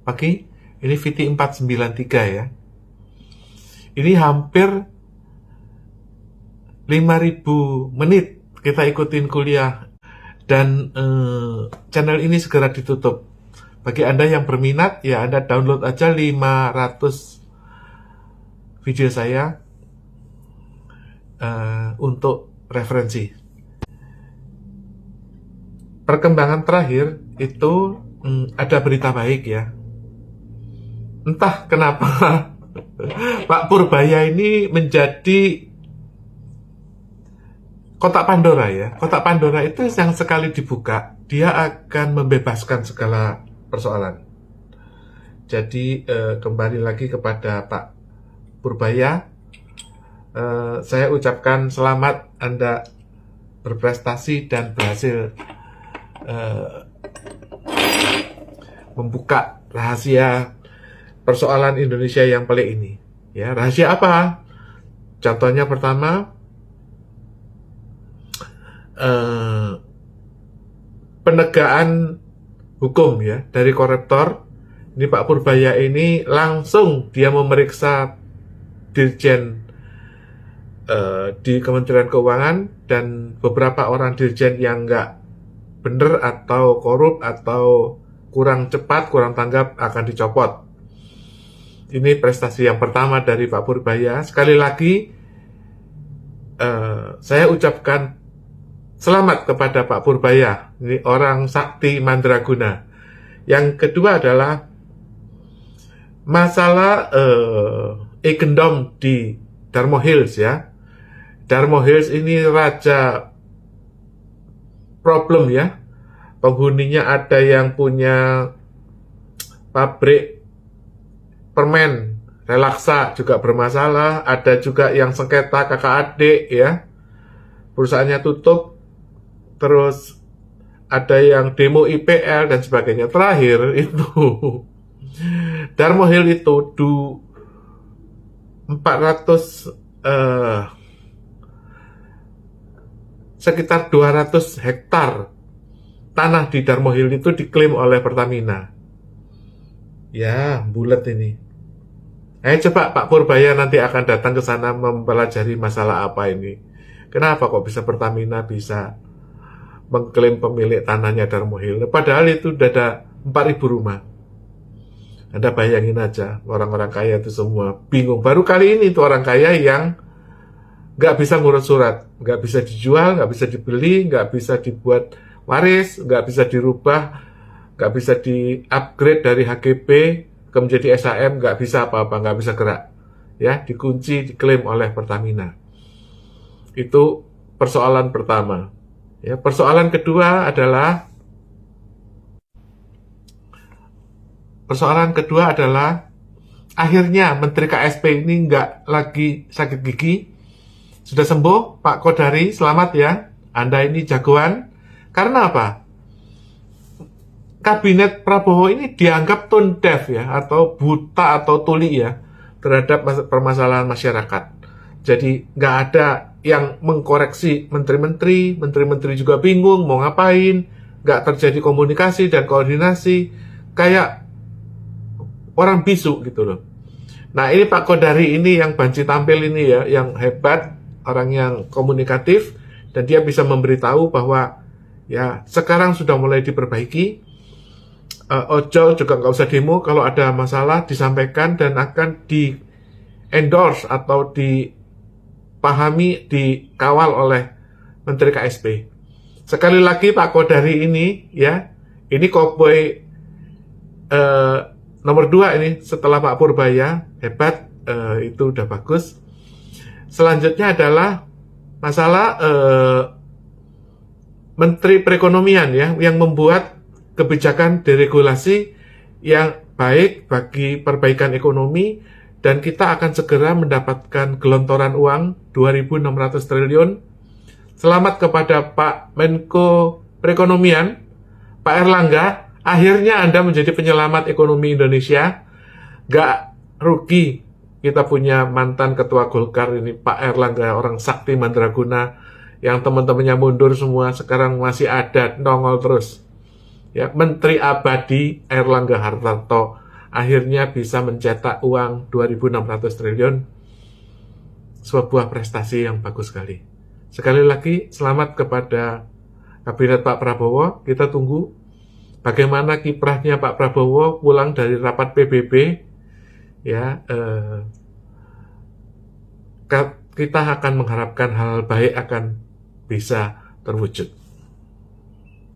Pagi, ini VT493 ya. Ini hampir 5.000 menit kita ikutin kuliah. Dan channel ini segera ditutup. Bagi Anda yang berminat, ya Anda download aja 500 video saya untuk referensi. Perkembangan terakhir itu ada berita baik ya. Entah kenapa Pak Purbaya ini menjadi kotak Pandora ya. Kotak Pandora itu yang sekali dibuka, dia akan membebaskan segala persoalan. Jadi kembali lagi kepada Pak Purbaya, saya ucapkan selamat Anda berprestasi dan berhasil membuka rahasia persoalan Indonesia yang pelik ini. Ya, rahasia apa? Contohnya pertama, penegakan hukum ya dari koruptor. Ini Pak Purbaya ini langsung dia memeriksa dirjen di Kementerian Keuangan dan beberapa orang dirjen yang nggak benar atau korup atau kurang cepat, kurang tanggap akan dicopot. Ini prestasi yang pertama dari Pak Purbaya. Sekali lagi saya ucapkan selamat kepada Pak Purbaya. Ini orang sakti mandraguna. Yang kedua adalah masalah Eigendom di Darmo Hills ya. Darmo Hills ini raja problem ya. Penghuninya ada yang punya pabrik permen, relaksa juga bermasalah, ada juga yang sengketa kakak adik ya. Perusahaannya tutup, terus ada yang demo IPL dan sebagainya. Terakhir itu Darmo Hill itu 400 sekitar 200 hektar tanah di Darmo Hill itu diklaim oleh Pertamina. Ya, bulat ini. Coba Pak Purbaya nanti akan datang ke sana mempelajari masalah apa ini. Kenapa kok bisa Pertamina bisa mengklaim pemilik tanahnya Darmo Hill? Padahal itu udah ada 4.000 rumah. Anda bayangin aja, orang-orang kaya itu semua bingung. Baru kali ini itu orang kaya yang nggak bisa ngurus surat, nggak bisa dijual, nggak bisa dibeli, nggak bisa dibuat waris, nggak bisa dirubah, nggak bisa di-upgrade dari HGB ke menjadi SHM, nggak bisa apa-apa, nggak bisa gerak. Ya, dikunci, diklaim oleh Pertamina. Itu persoalan pertama. Ya, persoalan kedua adalah akhirnya Menteri KSP ini nggak lagi sakit gigi. Sudah sembuh, Pak Kodari, selamat ya. Anda ini jagoan. Karena apa? Kabinet Prabowo ini dianggap tone deaf ya, atau buta atau tuli ya, terhadap permasalahan masyarakat. Jadi nggak ada yang mengkoreksi menteri-menteri juga bingung mau ngapain, nggak terjadi komunikasi dan koordinasi, kayak orang bisu gitu loh. Nah ini Pak Kodari ini yang banci tampil ini ya, yang hebat, orang yang komunikatif, dan dia bisa memberitahu bahwa ya sekarang sudah mulai diperbaiki. Ojol juga nggak usah demo, kalau ada masalah disampaikan dan akan di endorse atau dipahami, dikawal oleh Menteri KSP. Sekali lagi Pak Kodari ini ya, ini cowboy nomor 2 ini setelah Pak Purbaya, hebat, itu udah bagus. Selanjutnya adalah masalah Menteri Perekonomian ya, yang membuat kebijakan deregulasi yang baik bagi perbaikan ekonomi, dan kita akan segera mendapatkan gelontoran uang 2.600 triliun. Selamat kepada Pak Menko Perekonomian, Pak Erlangga. Akhirnya Anda menjadi penyelamat ekonomi Indonesia. Gak rugi kita punya mantan ketua Golkar ini, Pak Erlangga, orang sakti mandraguna, yang teman-temannya mundur semua, sekarang masih ada, nongol terus. Ya, Menteri Abadi Erlangga Hartarto. akhirnya bisa mencetak uang 2.600 triliun, sebuah prestasi yang bagus sekali. Sekali lagi, selamat kepada Kabinet Pak Prabowo. Kita tunggu bagaimana kiprahnya Pak Prabowo pulang dari rapat PBB. Ya, kita akan mengharapkan hal baik akan bisa terwujud.